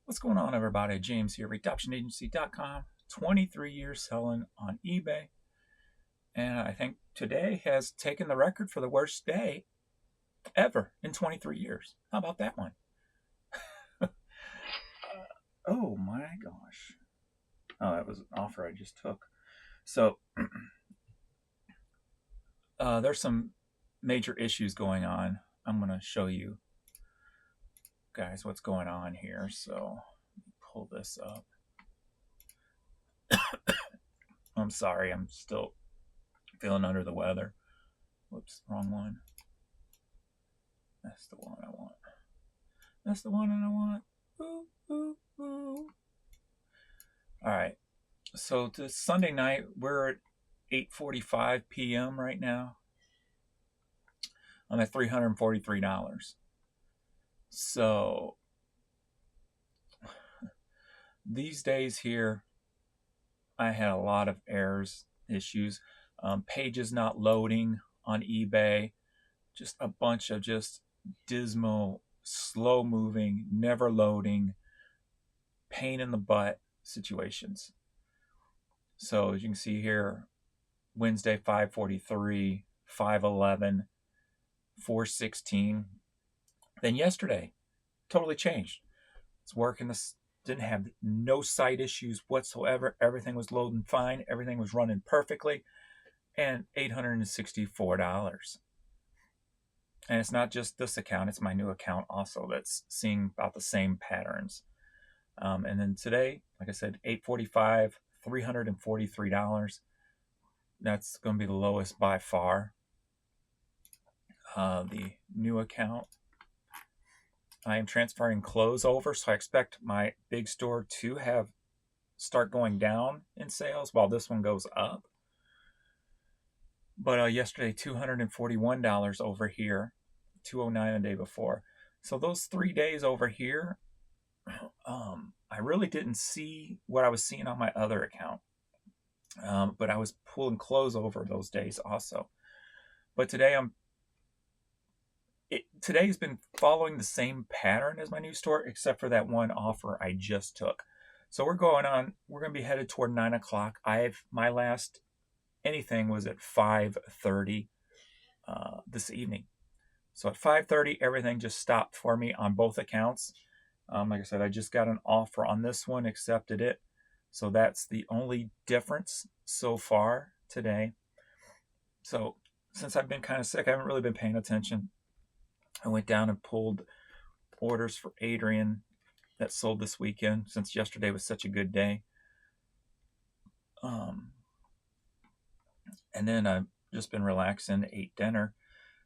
What's going on, everybody? James here, redoptionagency.com. 23 years selling on eBay. And I think today has taken the record for the worst day ever in 23 years. How about that one? Oh my gosh. Oh, that was an offer I just took. So there's some major issues going on. I'm going to show you guys what's going on here. So pull this up. I'm sorry, I'm still feeling under the weather. Whoops, wrong one. That's the one I want. That's the one I want. Ooh, ooh, ooh. All right. So this Sunday night, we're at 8:45 p.m. right now. I'm at $343. So these days here, I had a lot of errors, issues, pages not loading on eBay, just a bunch of just dismal, slow moving, never loading, pain in the butt situations. So as you can see here, Wednesday 5:43, 5:11, 4:16. Then yesterday, totally changed. It's working. This didn't have no site issues whatsoever. Everything was loading fine. Everything was running perfectly, and $864. And it's not just this account; it's my new account also that's seeing about the same patterns. And then today, like I said, 8:45, $343. That's going to be the lowest by far. The new account, I am transferring clothes over, so I expect my big store to start going down in sales while this one goes up. But yesterday, $241 over here, $209 the day before. So those 3 days over here, I really didn't see what I was seeing on my other account. But I was pulling clothes over those days also. But today's been following the same pattern as my new store, except for that one offer I just took. So we're going to be headed toward 9 o'clock. My last anything was at 5:30 this evening. So at 5:30, everything just stopped for me on both accounts. Like I said, I just got an offer on this one, accepted it. So that's the only difference so far today. So since I've been kind of sick, I haven't really been paying attention. I went down and pulled orders for Adrian that sold this weekend since yesterday was such a good day. And then I've just been relaxing, ate dinner.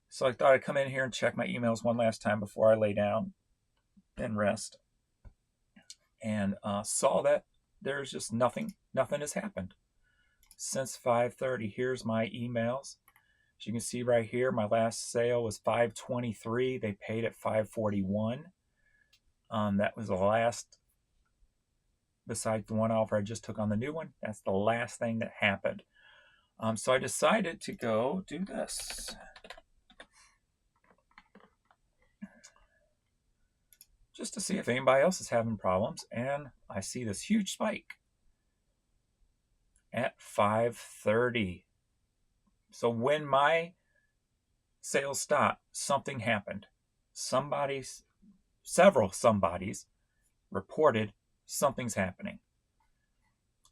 So I thought I'd come in here and check my emails one last time before I lay down and rest. And saw that there's just nothing has happened since 5:30. Here's my emails. As you can see right here, my last sale was 5:23. They paid at 5:41. That was the last, besides the one offer I just took on the new one, that's the last thing that happened. So I decided to go do this. Just to see if anybody else is having problems. And I see this huge spike at 5:30. So when my sales stopped, something happened. Several somebodies reported something's happening.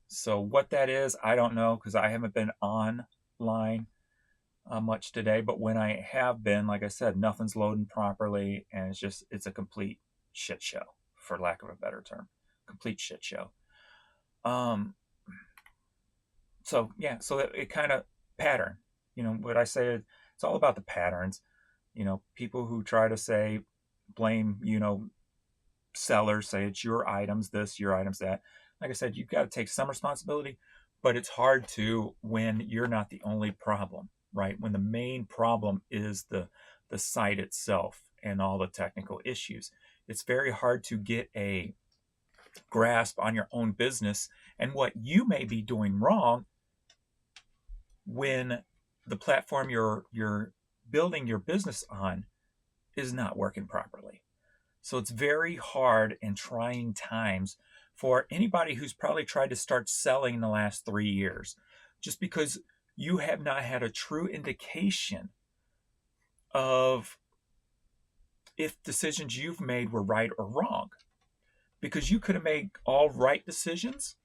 So what that is, I don't know, because I haven't been online much today. But when I have been, like I said, nothing's loading properly, and it's a complete shit show, for lack of a better term. Complete shit show. So it kind of pattern. What I say, it's all about the patterns. People who try to blame, sellers, say it's your items this, your items that. Like I said, you've got to take some responsibility, but it's hard to when you're not the only problem, right? When the main problem is the site itself and all the technical issues. It's very hard to get a grasp on your own business and what you may be doing wrong when the platform you're building your business on is not working properly. So it's very hard and trying times for anybody who's probably tried to start selling in the last 3 years, just because you have not had a true indication of if decisions you've made were right or wrong. Because you could have made all right decisions,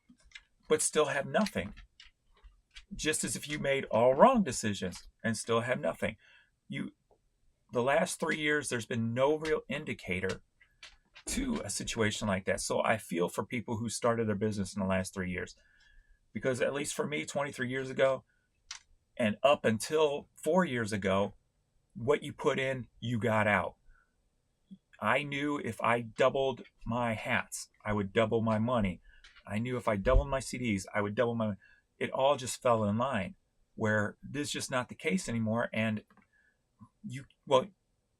but still have nothing. Just as if you made all wrong decisions and still have nothing. The last 3 years, there's been no real indicator to a situation like that. So I feel for people who started their business in the last 3 years, because at least for me, 23 years ago and up until 4 years ago, what you put in, you got out. I knew if I doubled my hats, I would double my money. I knew if I doubled my CDs, I would double my. It all just fell in line, where this is just not the case anymore. And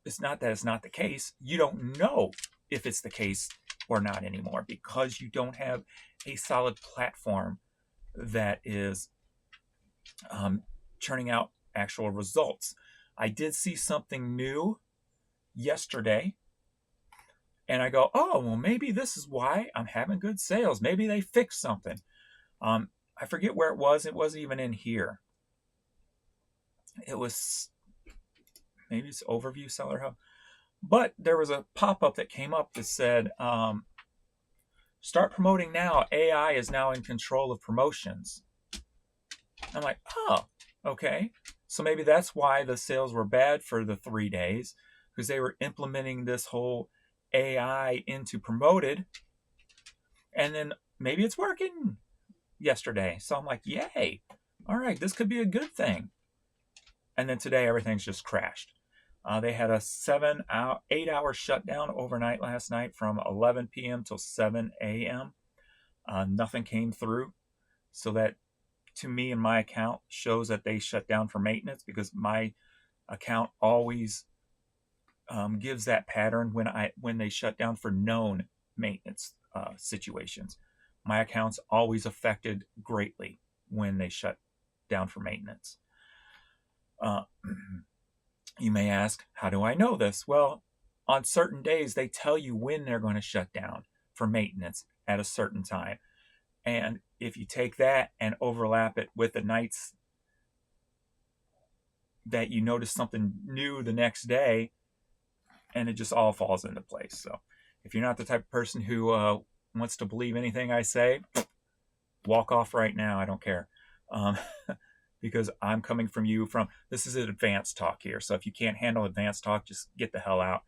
it's not that it's not the case. You don't know if it's the case or not anymore, because you don't have a solid platform that is churning out actual results. I did see something new yesterday, and I go, oh, well, maybe this is why I'm having good sales. Maybe they fixed something. I forget where it was. It wasn't even in here. It was, maybe it's Overview Seller Hub. But there was a pop-up that came up that said, start promoting now. AI is now in control of promotions. I'm like, oh, okay. So maybe that's why the sales were bad for the 3 days, because they were implementing this whole AI into Promoted. And then maybe it's working yesterday. So I'm like, yay. All right, this could be a good thing. And then today, everything's just crashed. They had a 8-hour shutdown overnight last night from 11 p.m. till 7 a.m. Nothing came through. So that, to me, in my account, shows that they shut down for maintenance, because my account always gives that pattern when they shut down for known maintenance situations. My account's always affected greatly when they shut down for maintenance. You may ask, how do I know this? Well, on certain days, they tell you when they're going to shut down for maintenance at a certain time. And if you take that and overlap it with the nights that you notice something new the next day, and it just all falls into place. So if you're not the type of person who wants to believe anything I say, walk off right now. I don't care. Because I'm coming from you from, this is an advanced talk here. So if you can't handle advanced talk, just get the hell out.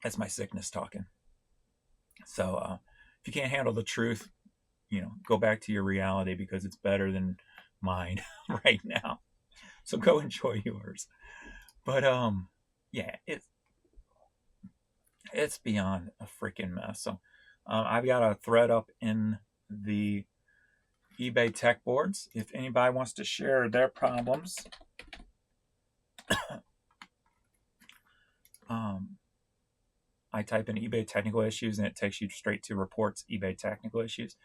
That's my sickness talking. So if you can't handle the truth, go back to your reality, because it's better than mine right now. So go enjoy yours. But yeah, it's beyond a freaking mess. So I've got a thread up in the eBay tech boards. If anybody wants to share their problems, I type in eBay technical issues and it takes you straight to reports, eBay technical issues,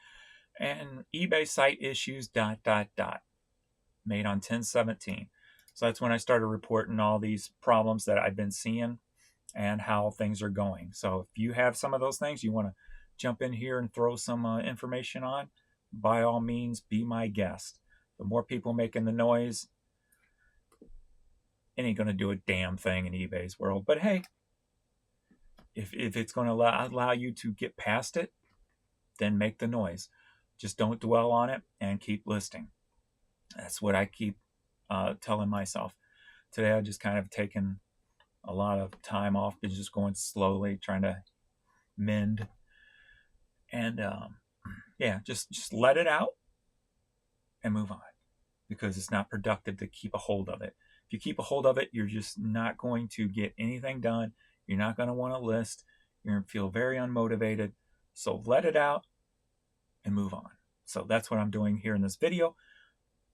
and eBay site issues ... made on 10/17. So that's when I started reporting all these problems that I've been seeing and how things are going. So if you have some of those things you want to jump in here and throw some information on, by all means, be my guest. The more people making the noise, it ain't going to do a damn thing in eBay's world. But hey, if it's going to allow you to get past it, then make the noise. Just don't dwell on it and keep listing. That's what I keep telling myself. Today I've just kind of taken a lot of time off, been just going slowly, trying to mend. And yeah, just let it out and move on, because it's not productive to keep a hold of it. If you keep a hold of it, you're just not going to get anything done. You're not going to want to list. You're going to feel very unmotivated. So let it out and move on. So that's what I'm doing here in this video,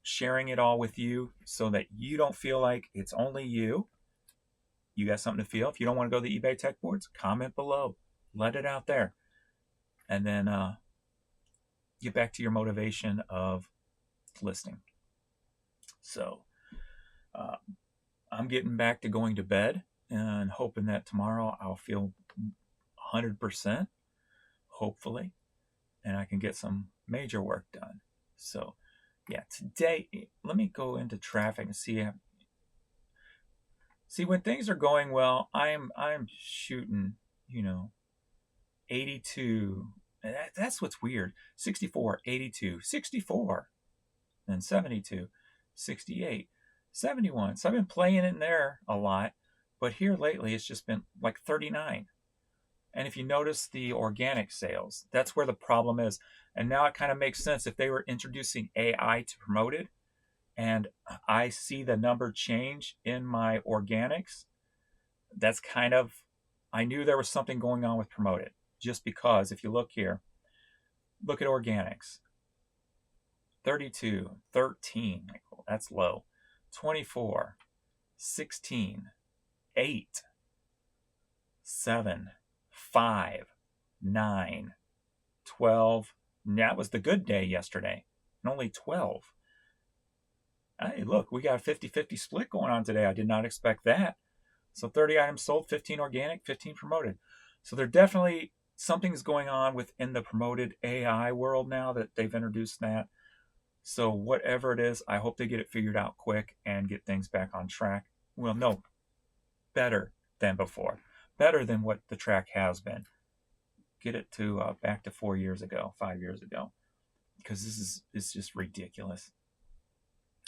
sharing it all with you so that you don't feel like it's only you. You got something to feel. If you don't want to go to the eBay tech boards, comment below. Let it out there. And then get back to your motivation of listing. So I'm getting back to going to bed and hoping that tomorrow I'll feel 100%, hopefully, and I can get some major work done. So yeah, today, let me go into traffic and see when things are going well. I'm shooting, 82. That's what's weird. 64, 82, 64, then 72, 68, 71. So I've been playing in there a lot, but here lately it's just been like 39. And if you notice the organic sales, that's where the problem is. And now it kind of makes sense if they were introducing AI to promote it, and I see the number change in my organics. That's kind of, I knew there was something going on with promoted, just because if you look here, look at organics. 32, 13, that's low. 24, 16, 8, 7, 5, 9, 12. That was the good day yesterday, and only 12. Hey, look, we got a 50-50 split going on today. I did not expect that. So 30 items sold, 15 organic, 15 promoted. So there definitely something's going on within the promoted AI world now that they've introduced that. So whatever it is, I hope they get it figured out quick and get things back on track. Well, no, better than before. Better than what the track has been. Get it to back to 4 years ago, 5 years ago. Because it's just ridiculous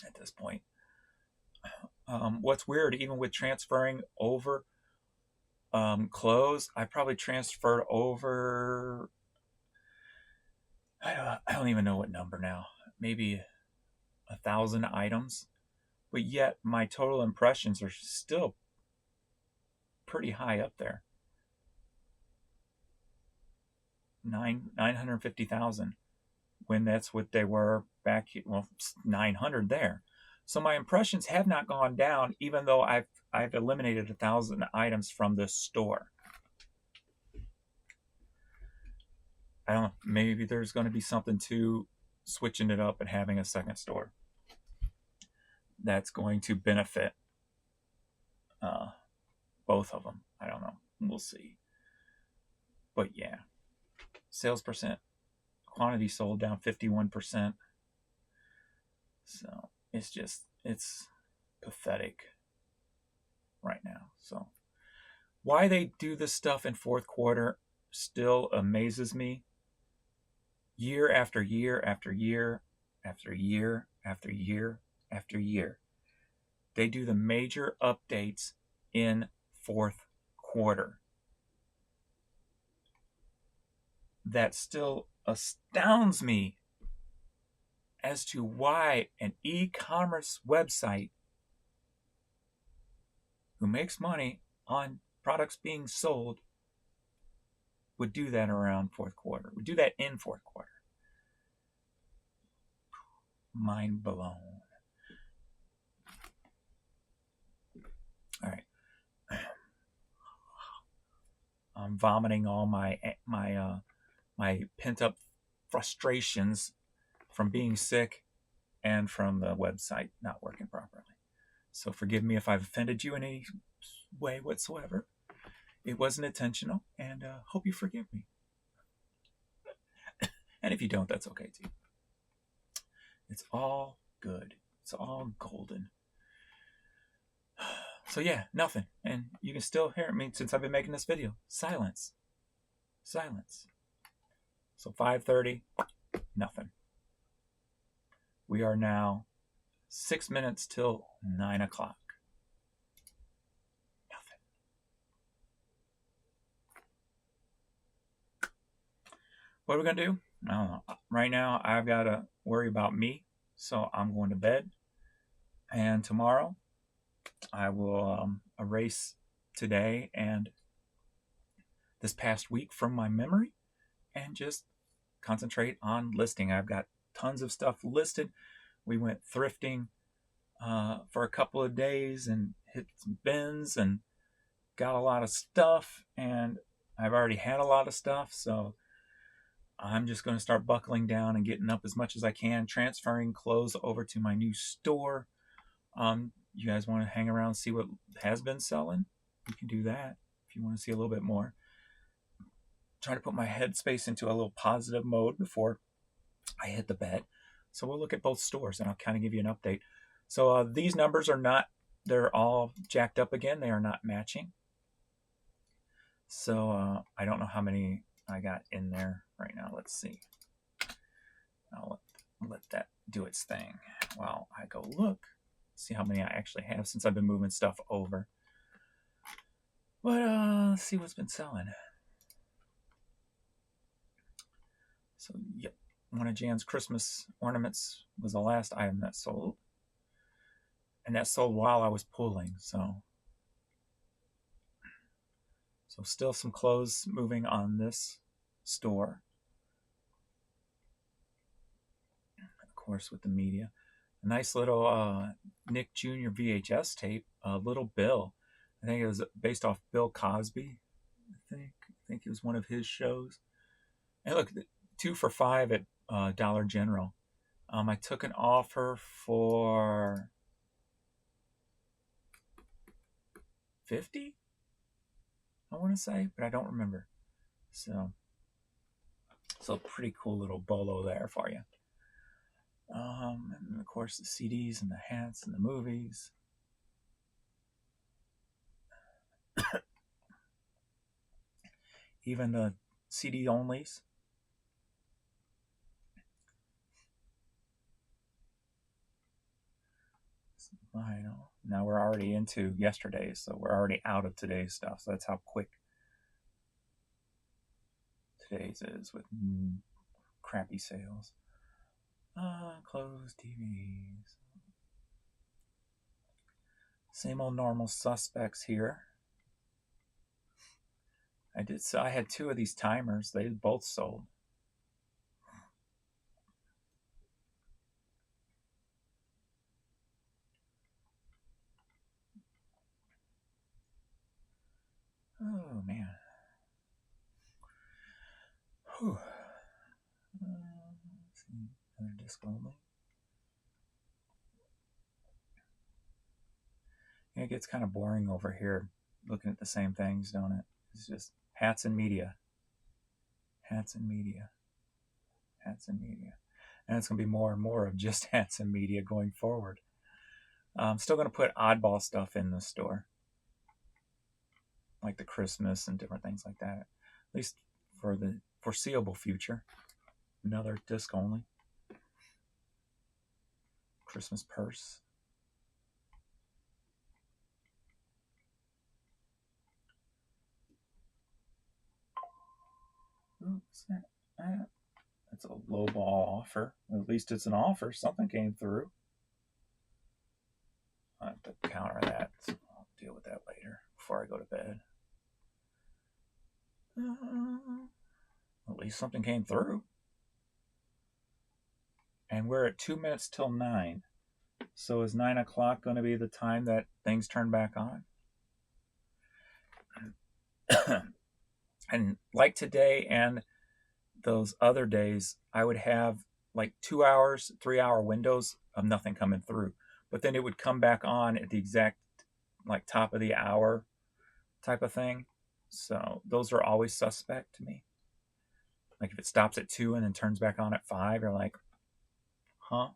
at this point. What's weird, even with transferring over clothes, I probably transferred over, I don't even know what number now, maybe 1,000 items, but yet my total impressions are still pretty high up there. 950,000, when that's what they were back, 900 there. So my impressions have not gone down, even though I've eliminated 1,000 items from this store. I don't know, maybe there's going to be something to switching it up and having a second store that's going to benefit both of them. I don't know. We'll see. But yeah, sales percent, quantity sold down 51%. So it's pathetic right now. So why they do this stuff in fourth quarter still amazes me. Year after year after year after year after year after year, they do the major updates in fourth quarter. That still astounds me as to why an e-commerce website who makes money on products being sold would do that around fourth quarter, would do that in fourth quarter. Mind blown. All right. I'm vomiting all my pent-up frustrations from being sick and from the website not working properly. So forgive me if I've offended you in any way whatsoever. It wasn't intentional, and hope you forgive me. And if you don't, that's okay too. It's all good. It's all golden. So yeah, nothing. And you can still hear me since I've been making this video. Silence. Silence. So 5:30, nothing. We are now 6 minutes till 9 o'clock. Nothing. What are we going to do? I don't know. Right now, I've got to worry about me. So I'm going to bed. And tomorrow, I will erase today and this past week from my memory and just concentrate on listing. I've got tons of stuff listed. We went thrifting for a couple of days and hit some bins and got a lot of stuff, and I've already had a lot of stuff, so I'm just going to start buckling down and getting up as much as I can, transferring clothes over to my new store. You guys want to hang around and see what has been selling? we can do that if you want to see a little bit more. Trying to put my headspace into a little positive mode before I hit the bed. So we'll look at both stores and I'll kind of give you an update. So these numbers are not, they're all jacked up again. They are not matching. So I don't know how many I got in there right now. Let's see. I'll let that do its thing while I go look, see how many I actually have since I've been moving stuff over. But let's see what's been selling. So, yep, one of Jan's Christmas ornaments was the last item that sold. And that sold while I was pulling, so still some clothes moving on this store. Of course, with the media. A nice little Nick Jr. VHS tape, Little Bill. I think it was based off Bill Cosby. I think it was one of his shows. And look, 2 for $5 at Dollar General. I took an offer for $50, I want to say, but I don't remember. So pretty cool little bolo there for you. And of course the CDs and the hats and the movies. Even the CD onlys. Vinyl. Now we're already into yesterday's, so we're already out of today's stuff. So that's how quick today's is with crappy sales. Closed TVs. Same old normal suspects here. I had 2 of these timers. They both sold. Oh man. Whew. Let's see. Another disc only. Yeah, it gets kind of boring over here looking at the same things, don't it? It's just hats and media. Hats and media. Hats and media. And it's going to be more and more of just hats and media going forward. I'm still going to put oddball stuff in the store, like the Christmas and different things like that, at least for the foreseeable future. Another disc only. Christmas purse. What's that? That's a low ball offer. At least it's an offer. Something came through. I have to counter that. So I'll deal with that later before I go to bed. At least something came through. And we're at 2 minutes till 9. So is 9 o'clock going to be the time that things turn back on? And like today and those other days, I would have like 2 hours, 3-hour windows of nothing coming through. But then it would come back on at the exact like top of the hour type of thing. So those are always suspect to me. Like if it stops at 2 and then turns back on at 5, you're like, huh?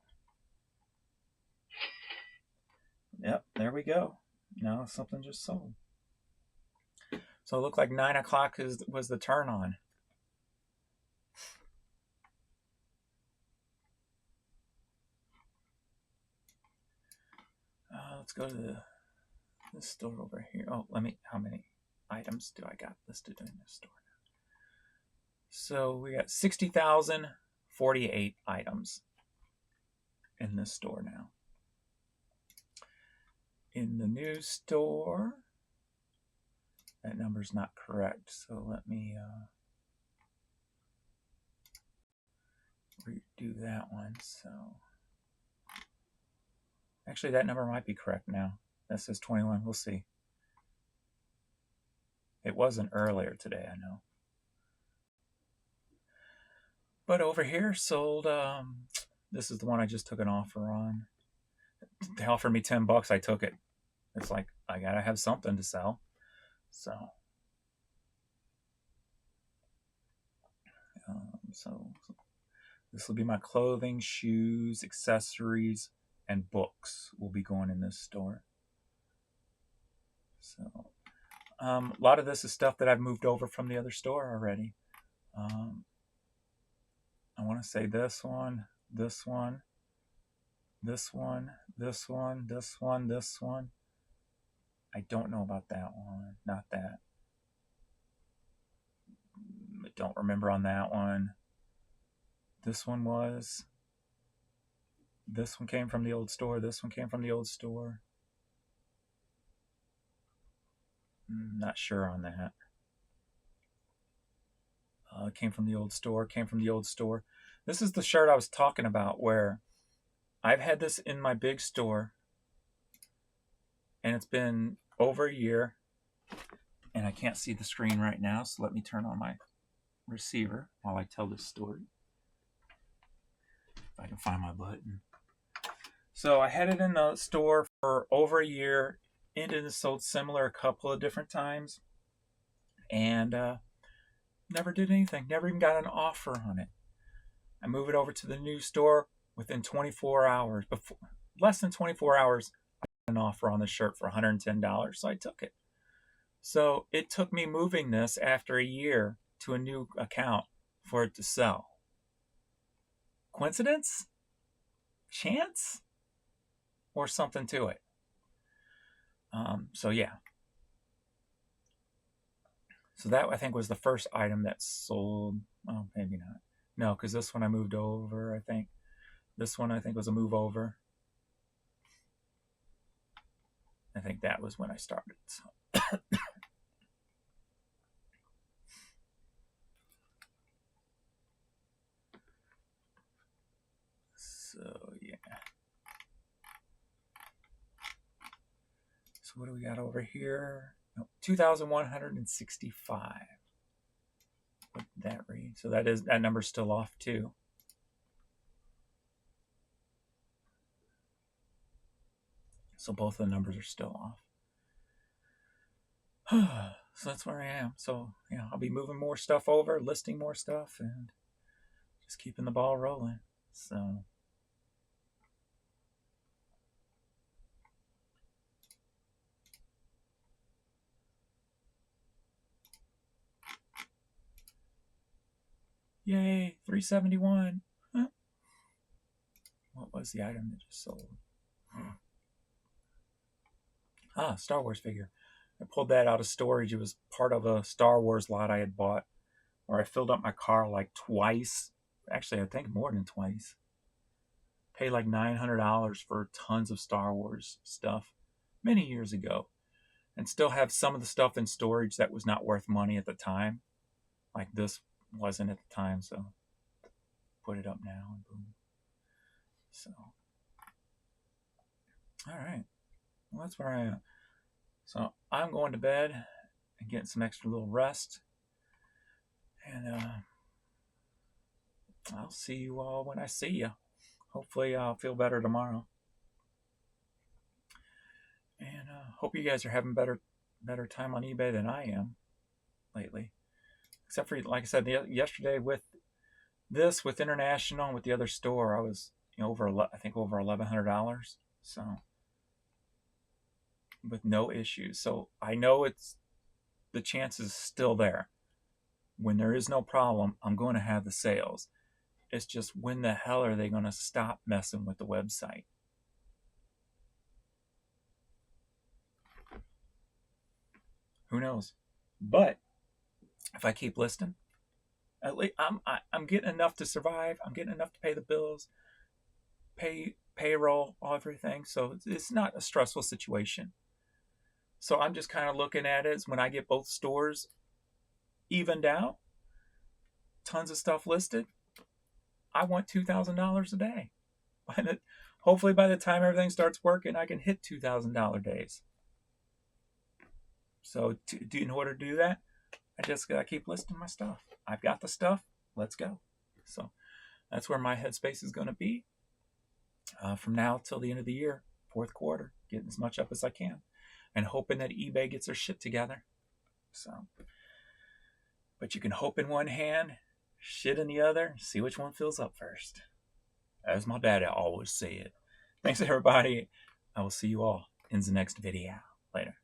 Yep, there we go. Now something just sold. So it looked like 9 o'clock was the turn on. Let's go to this store over here. Oh, how many items do I got listed in this store now? So we got 60,048 items in this store now. In the new store, that number's not correct. So let me redo that one. So actually, that number might be correct now. That says 21. We'll see. It wasn't earlier today, I know. But over here sold, this is the one I just took an offer on. They offered me $10. I took it. It's like, I gotta have something to sell. So, so this will be my clothing, shoes, accessories, and books will be going in this store. So, a lot of this is stuff that I've moved over from the other store already. I want to say this one, this one, this one, this one, this one, this one. I don't know about that one. Not that. I don't remember on that one. This one was. This one came from the old store. This one came from the old store. Not sure on that. Came from the old store. Came from the old store. This is the shirt I was talking about where I've had this in my big store and it's been over a year and I can't see the screen right now, so let me turn on my receiver while I tell this story. If I can find my button. So I had it in the store for over a year. It has sold similar a couple of different times and never did anything. Never even got an offer on it. I moved it over to the new store within 24 hours. Less than 24 hours, I got an offer on the shirt for $110, so I took it. So it took me moving this after a year to a new account for it to sell. Coincidence? Chance? Or something to it? So yeah. So that I think was the first item that sold. Oh, maybe not. No, because this one I moved over, I think. This one I think was a move over. I think that was when I started. So yeah. So what do we got over here? 2,165. What did that read? So that number's still off too. So both of the numbers are still off. So that's where I am. So yeah, I'll be moving more stuff over, listing more stuff, and just keeping the ball rolling. So yay, 371. Huh? What was the item that just sold? Star Wars figure. I pulled that out of storage. It was part of a Star Wars lot I had bought, where I filled up my car like twice. Actually, I think more than twice. Paid like $900 for tons of Star Wars stuff many years ago, and still have some of the stuff in storage that was not worth money at the time. Like this wasn't at the time, so put it up now and boom. So, all right. Well, that's where I am. So I'm going to bed and getting some extra little rest. And I'll see you all when I see you. Hopefully I'll feel better tomorrow. And hope you guys are having better time on eBay than I am lately. Except for, like I said, yesterday with international and with the other store, I was over $1,100. So with no issues. So I know the chance is still there. When there is no problem, I'm going to have the sales. It's just when the hell are they going to stop messing with the website? Who knows? But if I keep listing, at least I'm getting enough to survive. I'm getting enough to pay the bills, pay payroll, everything. So it's not a stressful situation. So I'm just kind of looking at it as when I get both stores evened out, tons of stuff listed, I want $2,000 a day. Hopefully by the time everything starts working, I can hit $2,000 days. So in order to do that, I just got to keep listing my stuff. I've got the stuff. Let's go. So that's where my headspace is going to be from now till the end of the year, fourth quarter, getting as much up as I can and hoping that eBay gets their shit together So, but you can hope in one hand, shit in the other, see which one fills up first. As my daddy always said. Thanks, everybody. I will see you all in the next video. Later.